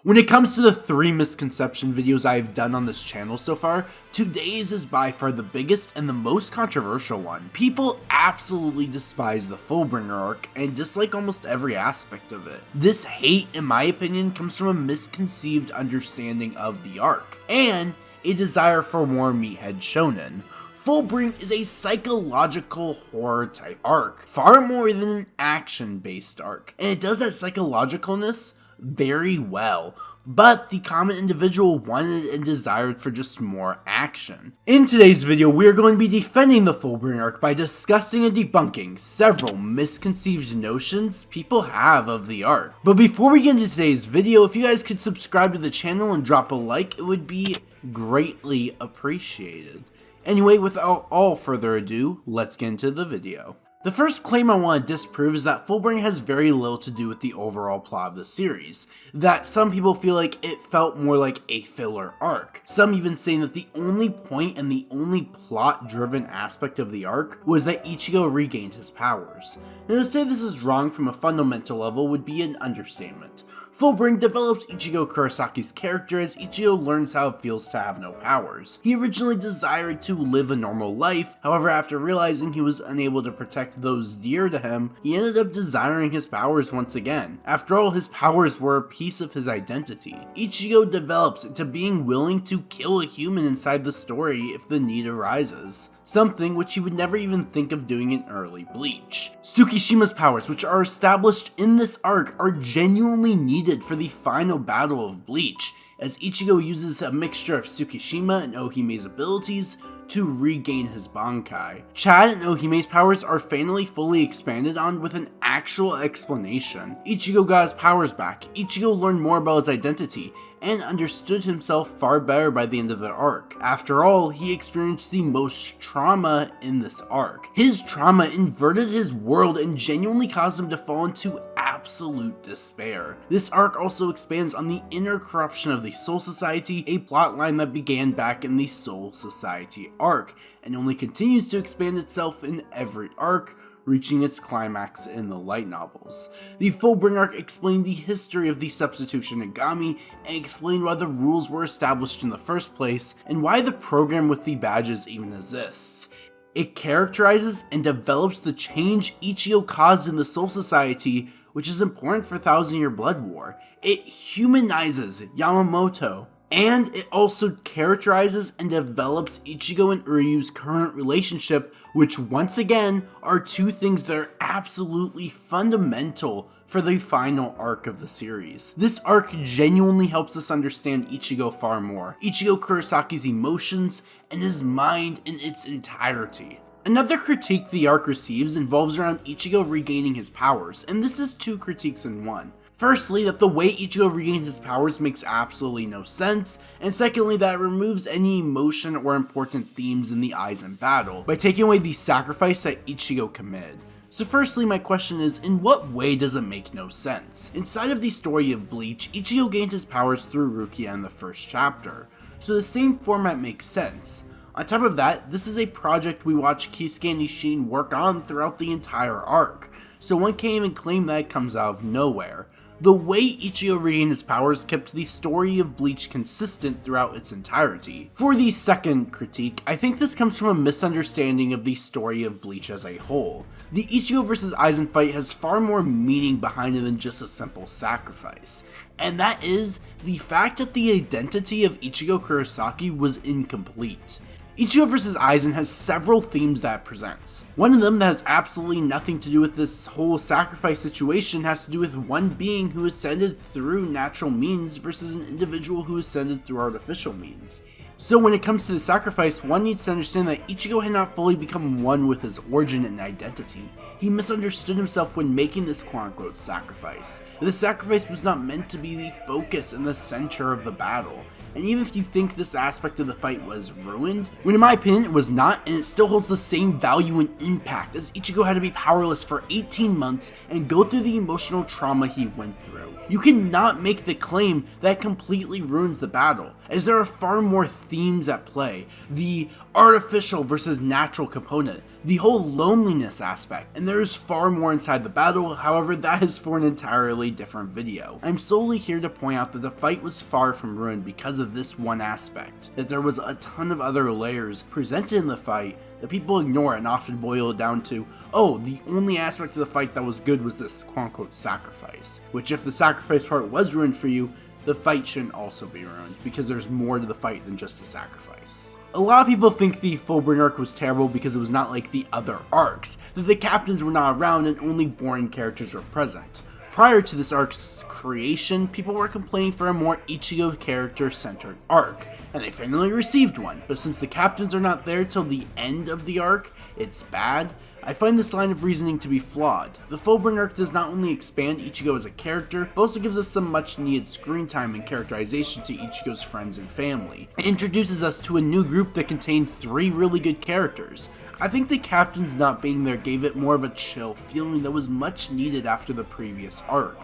When it comes to the 3 misconception videos I have done on this channel so far, today's is by far the biggest and the most controversial one. People absolutely despise the Fullbring Arc and dislike almost every aspect of it. This hate, in my opinion, comes from a misconceived understanding of the arc, and a desire for more meathead shonen. Fullbring is a psychological horror type arc, far more than an action-based arc, and it does that psychologicalness very well, but the common individual wanted and desired for just more action. In today's video, we are going to be defending the Fullbring Arc by discussing and debunking several misconceived notions people have of the arc. But before we get into today's video, if you guys could subscribe to the channel and drop a like, it would be greatly appreciated. Anyway, without all further ado, let's get into the video. The first claim I want to disprove is that Fullbring has very little to do with the overall plot of the series, that some people feel like it felt more like a filler arc, some even saying that the only point and the only plot-driven aspect of the arc was that Ichigo regained his powers. Now to say this is wrong from a fundamental level would be an understatement. Fullbring develops Ichigo Kurasaki's character as Ichigo learns how it feels to have no powers. He originally desired to live a normal life, however after realizing he was unable to protect those dear to him, he ended up desiring his powers once again. After all, his powers were a piece of his identity. Ichigo develops into being willing to kill a human inside the story if the need arises, something which he would never even think of doing in early Bleach. Tsukishima's powers, which are established in this arc, are genuinely needed for the final battle of Bleach, as Ichigo uses a mixture of Tsukishima and Ohime's abilities to regain his Bankai. Chad and Ohime's powers are finally fully expanded on with an actual explanation. Ichigo got his powers back, Ichigo learned more about his identity, and understood himself far better by the end of the arc. After all, he experienced the most trauma in this arc. His trauma inverted his world and genuinely caused him to fall into absolute despair. This arc also expands on the inner corruption of the Soul Society, a plotline that began back in the Soul Society arc, and only continues to expand itself in every arc, reaching its climax in the light novels. The Fullbring Arc explained the history of the Substitution Agami and explained why the rules were established in the first place and why the program with the badges even exists. It characterizes and develops the change Ichigo caused in the Soul Society, which is important for Thousand Year Blood War. It humanizes Yamamoto, and it also characterizes and develops Ichigo and Uryu's current relationship, which once again are two things that are absolutely fundamental for the final arc of the series. This arc genuinely helps us understand Ichigo far more, Ichigo Kurasaki's emotions, and his mind in its entirety. Another critique the arc receives involves around Ichigo regaining his powers, and this is two critiques in one. Firstly, that the way Ichigo regained his powers makes absolutely no sense, and secondly, that it removes any emotion or important themes in the Aizen battle by taking away the sacrifice that Ichigo committed. So firstly, my question is, in what way does it make no sense? Inside of the story of Bleach, Ichigo gained his powers through Rukia in the first chapter, so the same format makes sense. On top of that, this is a project we watch Kisuke and Isshin work on throughout the entire arc, so one can't even claim that it comes out of nowhere. The way Ichigo regained his powers kept the story of Bleach consistent throughout its entirety. For the second critique, I think this comes from a misunderstanding of the story of Bleach as a whole. The Ichigo vs Aizen fight has far more meaning behind it than just a simple sacrifice, and that is the fact that the identity of Ichigo Kurosaki was incomplete. Ichigo vs Aizen has several themes that it presents. One of them that has absolutely nothing to do with this whole sacrifice situation has to do with one being who ascended through natural means versus an individual who ascended through artificial means. So when it comes to the sacrifice, one needs to understand that Ichigo had not fully become one with his origin and identity. He misunderstood himself when making this quote-unquote sacrifice. The sacrifice was not meant to be the focus and the center of the battle. And even if you think this aspect of the fight was ruined, when in my opinion it was not, and it still holds the same value and impact, as Ichigo had to be powerless for 18 months and go through the emotional trauma he went through. you cannot make the claim that completely ruins the battle, as there are far more themes at play. The artificial versus natural component, the whole loneliness aspect, and there is far more inside the battle. However, that is for an entirely different video. I'm solely here to point out that the fight was far from ruined because of this one aspect, that there was a ton of other layers presented in the fight that people ignore and often boil it down to, oh, the only aspect of the fight that was good was this quote-unquote sacrifice, which if the sacrifice part was ruined for you, the fight shouldn't also be ruined, because there's more to the fight than just the sacrifice. A lot of people think the Fullbring Arc was terrible because it was not like the other arcs, that the captains were not around and only boring characters were present. Prior to this arc's creation, people were complaining for a more Ichigo character-centered arc, and they finally received one, but since the captains are not there till the end of the arc, it's bad. I find this line of reasoning to be flawed. The Fullbring Arc does not only expand Ichigo as a character, but also gives us some much needed screen time and characterization to Ichigo's friends and family. It introduces us to a new group that contained 3 really good characters. I think the captains not being there gave it more of a chill feeling that was much needed after the previous arc.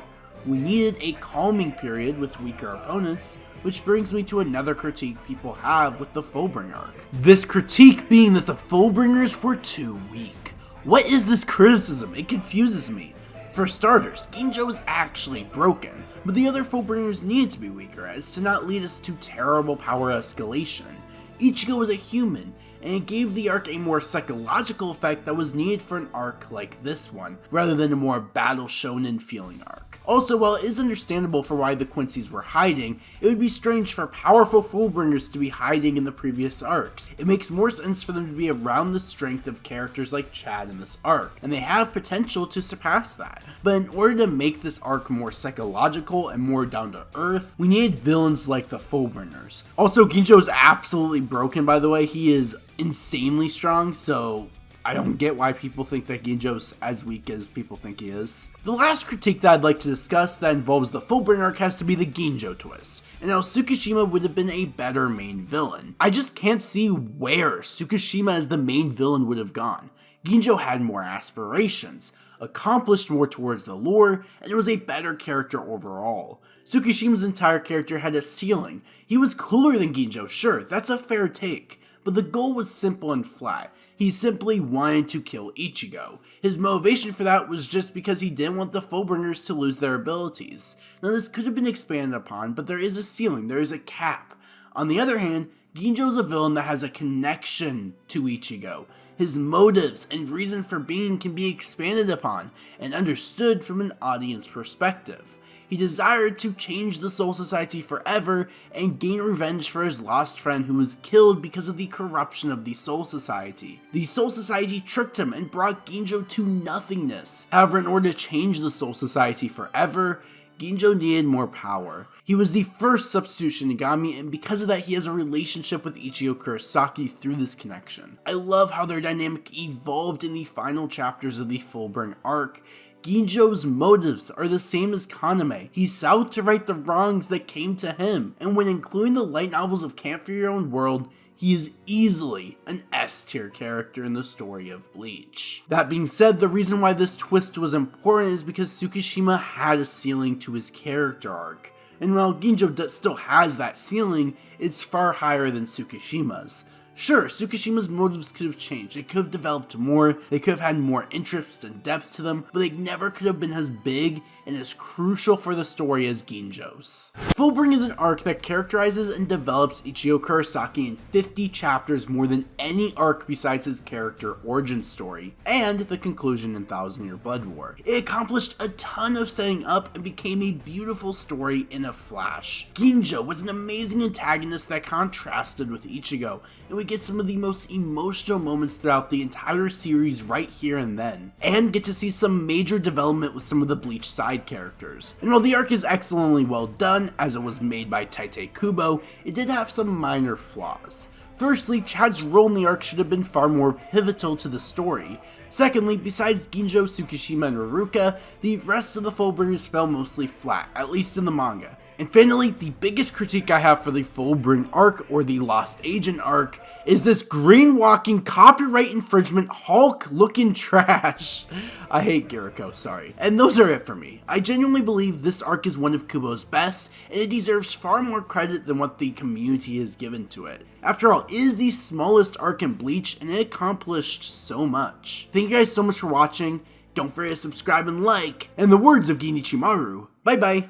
We needed a calming period with weaker opponents, which brings me to another critique people have with the Fullbring Arc. This critique being that the Fullbringers were too weak. What is this criticism? It confuses me. For starters, Genjo is actually broken, but the other Fullbringers needed to be weaker as to not lead us to terrible power escalation. Ichigo was a human, and it gave the arc a more psychological effect that was needed for an arc like this one, rather than a more battle shonen feeling arc. Also, while it is understandable for why the Quincy's were hiding, it would be strange for powerful Fullbringers to be hiding in the previous arcs. It makes more sense for them to be around the strength of characters like Chad in this arc, and they have potential to surpass that. But in order to make this arc more psychological and more down to earth, we needed villains like the Fullbringers. Also, Genjo is absolutely broken, by the way. He is insanely strong, so I don't get why people think that Genjo's as weak as people think he is. The last critique that I'd like to discuss that involves the Fullbring Arc has to be the Genjo Twist, and how Tsukishima would have been a better main villain. I just can't see where Tsukishima as the main villain would have gone. Genjo had more aspirations, accomplished more towards the lore, and was a better character overall. Tsukishima's entire character had a ceiling. He was cooler than Genjo, sure, that's a fair take, but the goal was simple and flat. He simply wanted to kill Ichigo. His motivation for that was just because he didn't want the Fullbringers to lose their abilities. Now this could have been expanded upon, but there is a ceiling, there is a cap. On the other hand, Genjo is a villain that has a connection to Ichigo. His motives and reason for being can be expanded upon and understood from an audience perspective. He desired to change the Soul Society forever and gain revenge for his lost friend who was killed because of the corruption of the Soul Society. The Soul Society tricked him and brought Genjo to nothingness. However, in order to change the Soul Society forever, Genjo needed more power. He was the first substitute Shinigami, and because of that he has a relationship with Ichigo Kurosaki through this connection. I love how their dynamic evolved in the final chapters of the Fullbring Arc. Genjo's motives are the same as Kaname. He's out to right the wrongs that came to him, and when including the light novels of Camp for Your Own World, he is easily an S-tier character in the story of Bleach. That being said, the reason why this twist was important is because Tsukishima had a ceiling to his character arc, and while Genjo still has that ceiling, it's far higher than Tsukishima's. Sure, Tsukishima's motives could have changed, they could have developed more, they could have had more interest and depth to them, but they never could have been as big and as crucial for the story as Genjo's. Fullbring is an arc that characterizes and develops Ichigo Kurosaki in 50 chapters more than any arc besides his character origin story, and the conclusion in Thousand Year Blood War. It accomplished a ton of setting up and became a beautiful story in a flash. Genjo was an amazing antagonist that contrasted with Ichigo, and we get some of the most emotional moments throughout the entire series right here and then, and get to see some major development with some of the Bleach side characters. And while the arc is excellently well done, as it was made by Tite Kubo, it did have some minor flaws. Firstly, Chad's role in the arc should have been far more pivotal to the story. Secondly, besides Genjo, Tsukishima, and Ruruka, the rest of the Fullbringers fell mostly flat, at least in the manga. And finally, the biggest critique I have for the Fullbring Arc, or the Lost Agent Arc, is this green walking, copyright infringement, Hulk looking trash. I hate Giriko, sorry. And those are it for me. I genuinely believe this arc is one of Kubo's best, and it deserves far more credit than what the community has given to it. After all, it is the smallest arc in Bleach, and it accomplished so much. Thank you guys so much for watching. Don't forget to subscribe and like. In the words of Genichimaru, bye bye.